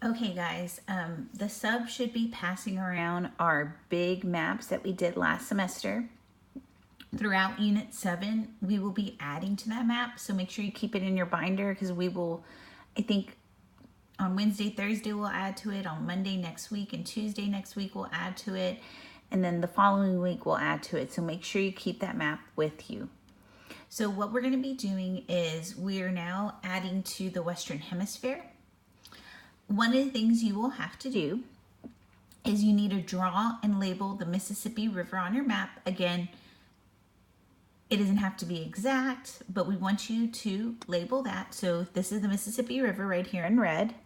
Okay guys, the sub should be passing around our big maps that we did last semester. Throughout Unit 7, we will be adding to that map, so make sure you keep it in your binder because we will, I think on Wednesday, Thursday we'll add to it, on Monday next week and Tuesday next week we'll add to it, and then the following week we'll add to it, so make sure you keep that map with you. So what we're going to be doing is we are now adding to the Western Hemisphere. One of the things you will have to do is you need to draw and label the Mississippi River on your map. Again, it doesn't have to be exact, but we want you to label that. So this is the Mississippi River right here in red.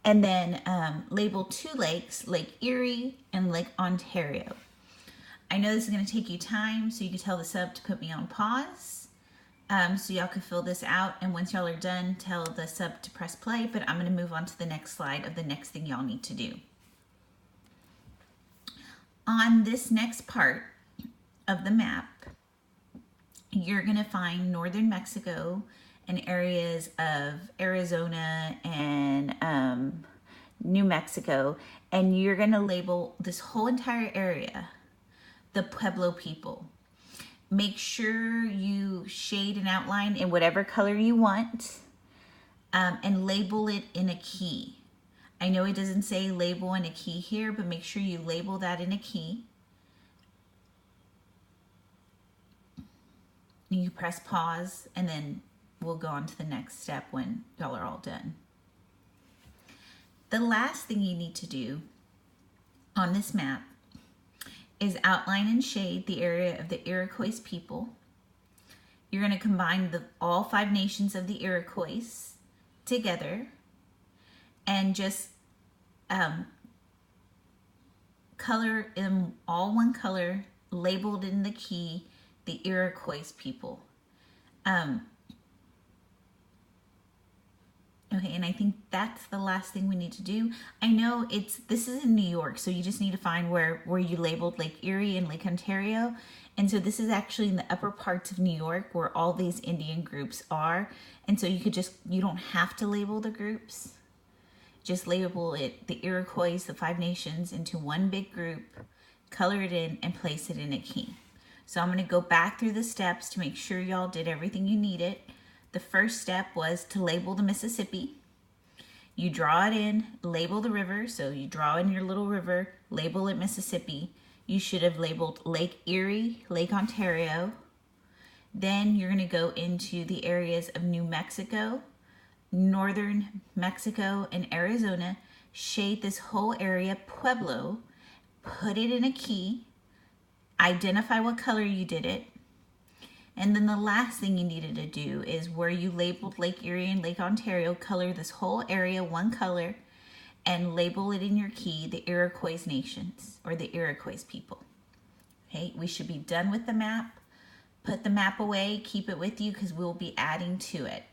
And then label two lakes, Lake Erie and Lake Ontario. I know this is going to take you time, so you can tell the sub to put me on pause. So y'all can fill this out, and once y'all are done, tell the sub to press play, but I'm going to move on to the next slide of the next thing y'all need to do. On this next part of the map, you're going to find northern Mexico and areas of Arizona and New Mexico, and you're going to label this whole entire area the Pueblo people. Make sure you shade and outline in whatever color you want, and label it in a key. I know it doesn't say label in a key here, but make sure you label that in a key. You press pause, and then we'll go on to the next step when y'all are all done. The last thing you need to do on this map is outline and shade the area of the Iroquois people. You're going to combine all 5 nations of the Iroquois together and just color in all one color, labeled in the key, the Iroquois people. Okay, and I think that's the last thing we need to do. I know this is in New York, so you just need to find where you labeled Lake Erie and Lake Ontario. And so this is actually in the upper parts of New York where all these Indian groups are. And so you don't have to label the groups. Just label it, the Iroquois, the 5 nations, into one big group, color it in, and place it in a key. So I'm going to go back through the steps to make sure y'all did everything you needed. The first step was to label the Mississippi. You draw it in, label the river. So you draw in your little river, label it Mississippi. You should have labeled Lake Erie, Lake Ontario. Then you're going to go into the areas of New Mexico, northern Mexico, and Arizona. Shade this whole area Pueblo. Put it in a key. Identify what color you did it. And then the last thing you needed to do is where you labeled Lake Erie and Lake Ontario, color this whole area one color and label it in your key, the Iroquois nations, or the Iroquois people. Okay, we should be done with the map. Put the map away, keep it with you because we'll be adding to it.